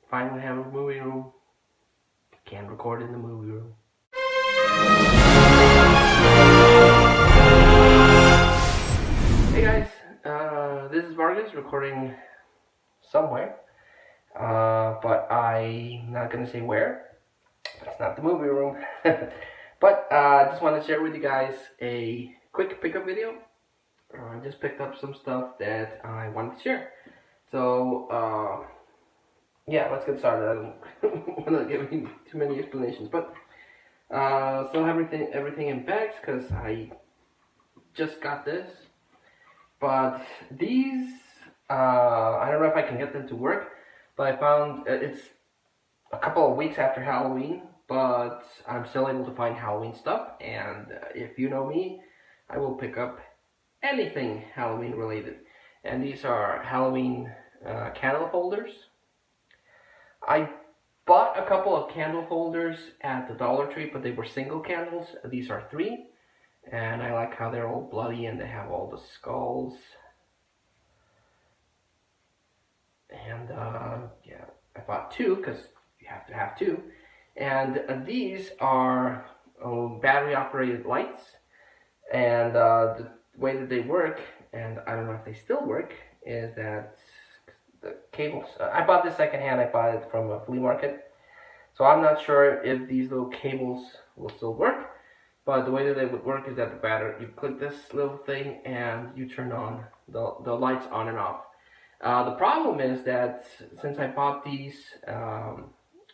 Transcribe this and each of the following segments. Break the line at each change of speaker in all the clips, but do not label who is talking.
finally have a movie room. Can't record in the movie room. Hey guys, this is Vargas recording somewhere, but I'm not gonna say where. It's not the movie room. But I just want to share with you guys a quick pickup video. I just picked up some stuff that I wanted to share. So, yeah, let's get started. I don't want to give you too many explanations, but still everything in bags because I just got this. But these, I don't know if I can get them to work, but I found it's a couple of weeks after Halloween, but I'm still able to find Halloween stuff. And if you know me, I will pick up anything Halloween related. And these are Halloween candle holders. I bought a couple of candle holders at the Dollar Tree, but they were single candles. These are 3, and I like how they're all bloody and they have all the skulls. And yeah, I bought 2 because you have to have 2. And these are battery operated lights, and the way that they work, and I don't know if they still work, is that the cables, I bought this secondhand. I bought it from a flea market, so I'm not sure if these little cables will still work, but the way that they would work is that the battery, you click this little thing and you turn on the lights on and off. The problem is that since I bought these at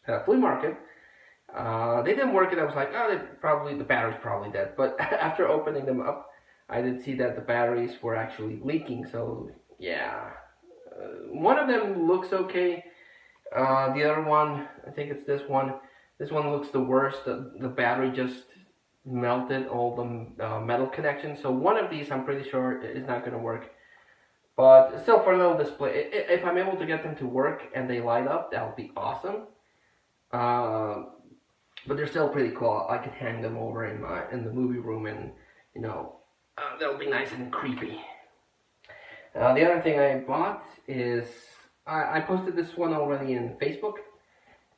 a flea market, they didn't work, and I was like, oh, the battery's probably dead. But after opening them up, I did see that the batteries were actually leaking. So yeah, one of them looks okay. The other one, I think it's this one. This one looks the worst. The battery just melted all the metal connections. So one of these, I'm pretty sure, is not going to work. But still, for a little display, if I'm able to get them to work and they light up, that would be awesome. But they're still pretty cool. I could hang them over in the movie room, and you know, that'll be nice and creepy. The other thing I bought is I posted this one already in Facebook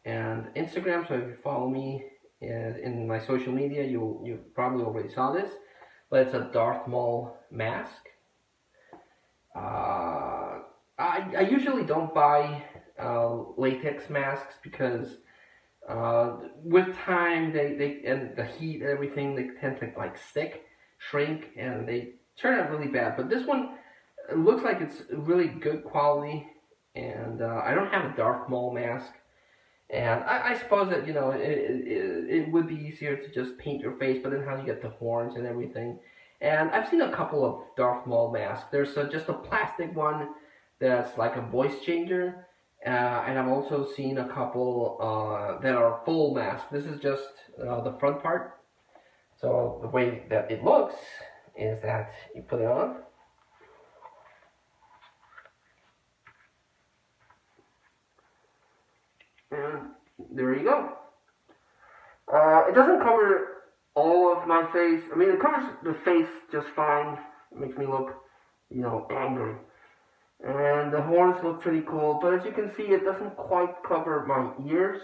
and Instagram. So if you follow me in my social media, you probably already saw this. But it's a Darth Maul mask. I usually don't buy latex masks because with time they and the heat and everything, they tend to like stick, shrink, and they turn out really bad. But this one, it looks like it's really good quality, and I don't have a Darth Maul mask, and I suppose that, you know, it would be easier to just paint your face, but then how do you get the horns and everything? And I've seen a couple of Darth Maul masks. There's just a plastic one that's like a voice changer, and I've also seen a couple that are full mask. This is just the front part. So the way that it looks is that you put it on. And there you go. It doesn't cover all of my face. I mean, it covers the face just fine. It makes me look, you know, angry. And the horns look pretty cool, but as you can see, it doesn't quite cover my ears.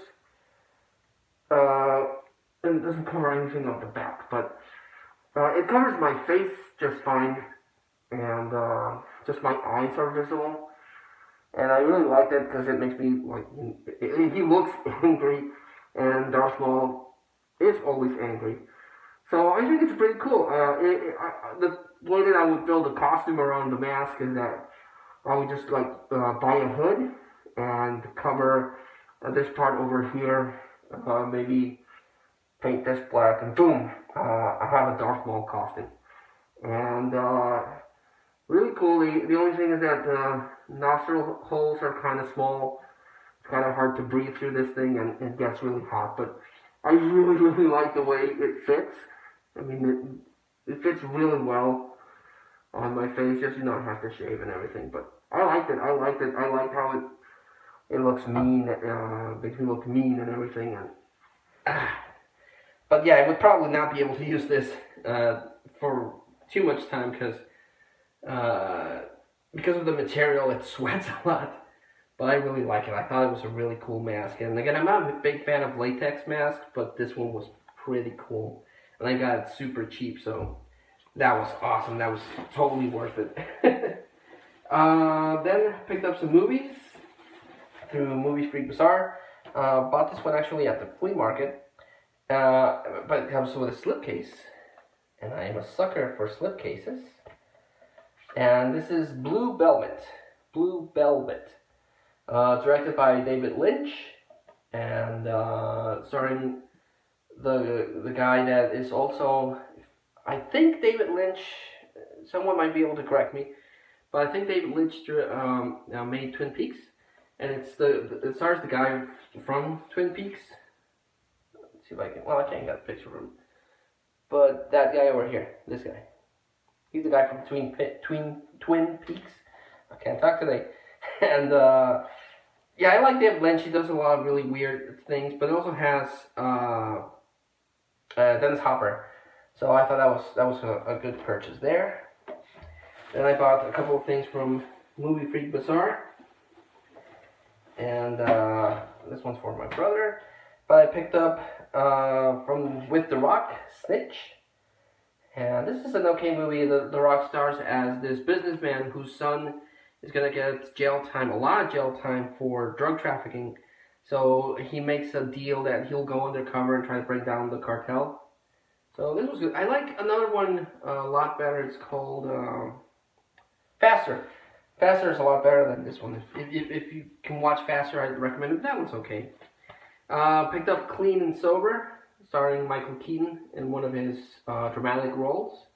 And it doesn't cover anything on the back, but it covers my face just fine, and just my eyes are visible. And I really like that because it makes me, like, he looks angry, and Darth Maul is always angry. So I think it's pretty cool. The way that I would build a costume around the mask is that I would just like buy a hood and cover this part over here, maybe paint this black, and boom, I have a Darth Maul costume. And really cool. The only thing is that the nostril holes are kind of small. It's kind of hard to breathe through this thing, and it gets really hot. But I really like the way it fits. I mean, it fits really well on my face. Just, you know, I have to shave and everything. But I liked it. I liked it. I like how it looks mean. Makes me look mean and everything. And but yeah, I would probably not be able to use this for too much time because of the material. It sweats a lot.
but I really like it. I thought it was a really cool mask. And again, I'm not a big fan of latex masks, but this one was pretty cool. And I got it super cheap, so that was awesome. That was totally worth it. Then picked up some movies through Movie Freak Bazaar. Bought this one actually at the flea market, but it comes with a slipcase. And I am a sucker for slipcases. And this is Blue Velvet. Blue Velvet. Directed by David Lynch, and starring the guy that is also, I think David Lynch, someone might be able to correct me, but I think David Lynch made Twin Peaks, and it stars the guy from Twin Peaks. Let's see if I can, well, I can't get a picture of him, but that guy over here, this guy, he's the guy from Twin Peaks. I can't talk today. And yeah, I like David Lynch. He does a lot of really weird things, but it also has Dennis Hopper. So I thought that was a good purchase there. Then I bought a couple of things from Movie Freak Bazaar, and this one's for my brother. But I picked up from With the Rock, Snitch. And this is an okay movie. The Rock stars as this businessman whose son is going to get jail time, a lot of jail time for drug trafficking. So he makes a deal that he'll go undercover and try to bring down the cartel. So this was good. I like another one a lot better. It's called Faster. Faster is a lot better than this one. If you can watch Faster, I'd recommend it. That one's okay. Picked up Clean and Sober, starring Michael Keaton in one of his dramatic roles.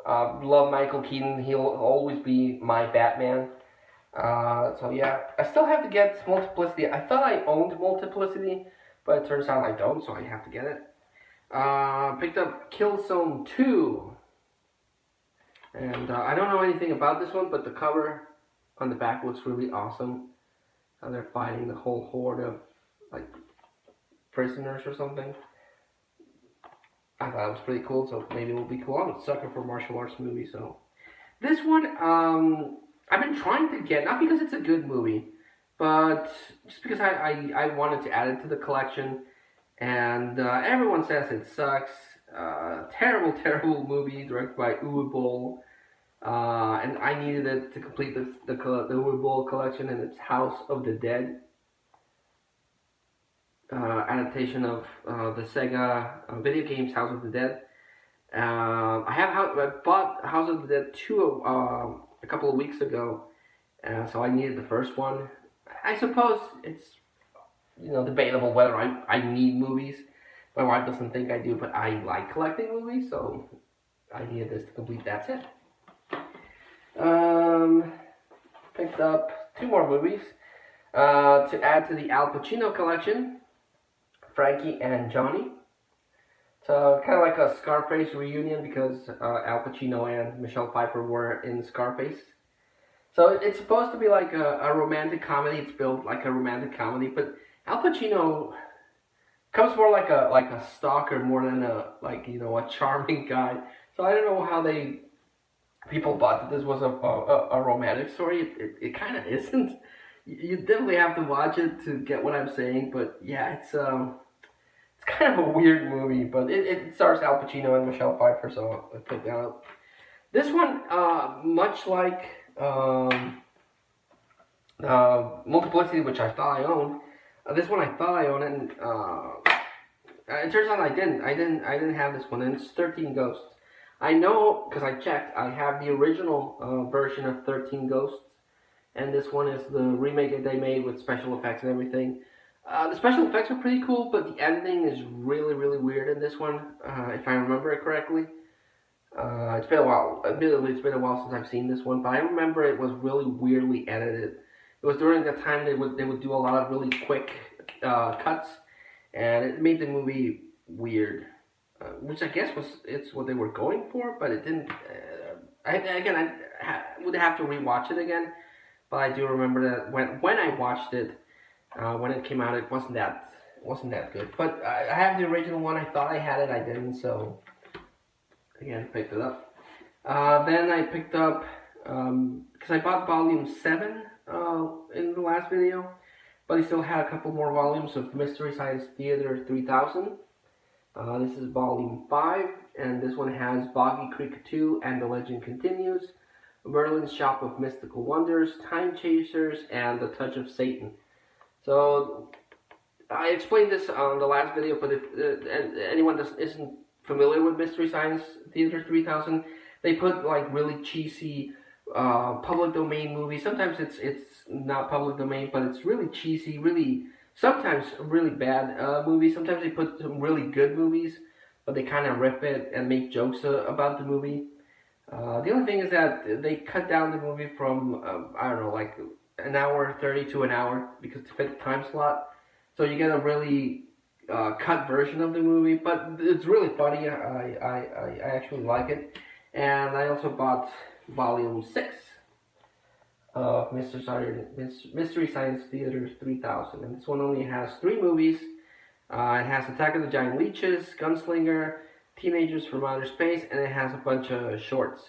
Love Michael Keaton. He'll always be my Batman. So yeah, I still have to get Multiplicity. I thought I owned Multiplicity, but it turns out I don't, so I have to get it. Picked up Killzone 2. And I don't know anything about this one, but the cover on the back looks really awesome. How they're fighting the whole horde of, like, prisoners or something. I thought it was pretty cool, so maybe it will be cool. I'm a sucker for martial arts movies, so. This one, I've been trying to get, not because it's a good movie, but just because I wanted to add it to the collection, and everyone says it sucks. Terrible, terrible movie directed by Uwe Boll, and I needed it to complete the Uwe Boll collection, and it's House of the Dead. Adaptation of the Sega video games House of the Dead. I bought House of the Dead 2 a couple of weeks ago, so I needed the first one. I suppose it's debatable whether I need movies. My wife doesn't think I do, but I like collecting movies, so I needed this to complete. That's it. Picked up 2 more movies to add to the Al Pacino collection. Frankie and Johnny. So kind of like a Scarface reunion because Al Pacino and Michelle Pfeiffer were in Scarface. So it's supposed to be like a romantic comedy. It's built like a romantic comedy, but Al Pacino comes more like a stalker more than a charming guy. So I don't know how people thought that this was a romantic story. It kind of isn't. You definitely have to watch it to get what I'm saying, but yeah, it's kind of a weird movie, but it stars Al Pacino and Michelle Pfeiffer, so I picked that up. This one, much like Multiplicity, which I thought I owned, this one I thought I owned, and it turns out I didn't. I didn't have this one, and it's 13 Ghosts. I know, because I checked, I have the original version of 13 Ghosts, and this one is the remake that they made with special effects and everything. The special effects are pretty cool, but the editing is really, really weird in this one, if I remember it correctly. It's been a while. Admittedly, it's been a while since I've seen this one, but I remember it was really weirdly edited. It was during the time they would do a lot of really quick cuts, and it made the movie weird, which I guess it's what they were going for, but it didn't. I would have to rewatch it again, but I do remember that when I watched it. When it came out, it wasn't that good. But I have the original one. I thought I had it. I didn't. So again, picked it up. Then I picked up because I bought Volume 7 in the last video, but he still had a couple more volumes of Mystery Science Theater 3000. This is volume 5, and this one has Boggy Creek 2 and The Legend Continues, Merlin's Shop of Mystical Wonders, Time Chasers, and The Touch of Satan. So, I explained this on the last video, but if anyone isn't familiar with Mystery Science Theater 3000, they put like really cheesy public domain movies. Sometimes it's not public domain, but it's really cheesy, really sometimes really bad movies. Sometimes they put some really good movies, but they kind of rip it and make jokes about the movie. The only thing is that they cut down the movie from I don't know, like an hour 30 to an hour because to fit the time slot. So you get a really cut version of the movie, but it's really funny. I actually like it. And I also bought volume 6 of Mystery Science Theater 3000. And this one only has 3 movies. It has Attack of the Giant Leeches, Gunslinger, Teenagers from Outer Space, and it has a bunch of shorts.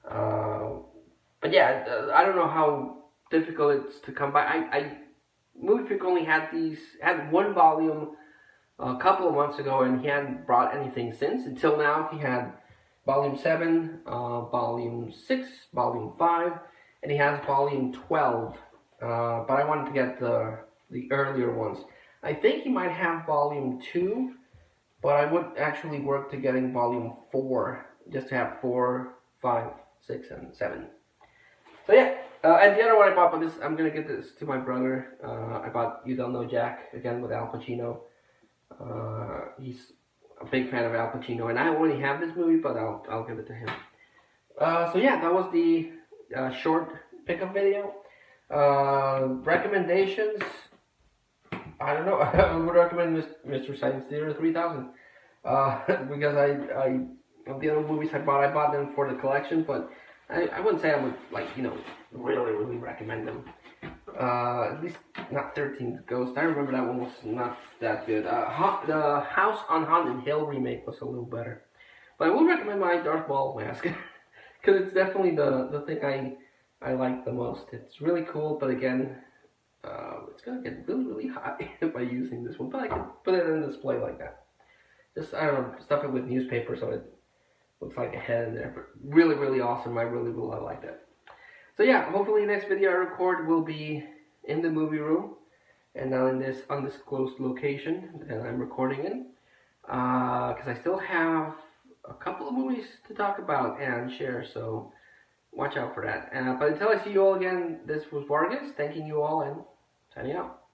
But yeah, I don't know how difficult it's to come by. Movie Freak only had one volume a couple of months ago, and he hadn't brought anything since. Until now, he had volume 7, volume 6, volume 5, and he has volume 12. But I wanted to get the earlier ones. I think he might have volume 2, but I would actually work to getting volume 4, just to have 4, 5, 6, and 7. So yeah. And the other one I bought, but this I'm gonna get this to my brother. I bought You Don't Know Jack again with Al Pacino. He's a big fan of Al Pacino, and I already have this movie, but I'll give it to him. So yeah, that was the short pickup video. Recommendations. I don't know. I would recommend Mystery Science Theater 3000 because I of the other movies I bought them for the collection, but I wouldn't say I would, like, really recommend them. At least not 13th Ghost. I remember that one was not that good. The House on Haunted Hill remake was a little better. But I will recommend my Darth Maul mask. Because it's definitely the thing I like the most. It's really cool, but again, it's going to get really hot by using this one. But I can put it in display like that. Just, I don't know, stuff it with newspaper so it looks like a head in there, but really awesome. I really like that. So yeah, hopefully next video I record will be in the movie room and not in this undisclosed location that I'm recording in, because I still have a couple of movies to talk about and share, so watch out for that. But until I see you all again, this was Vargas, thanking you all and signing out.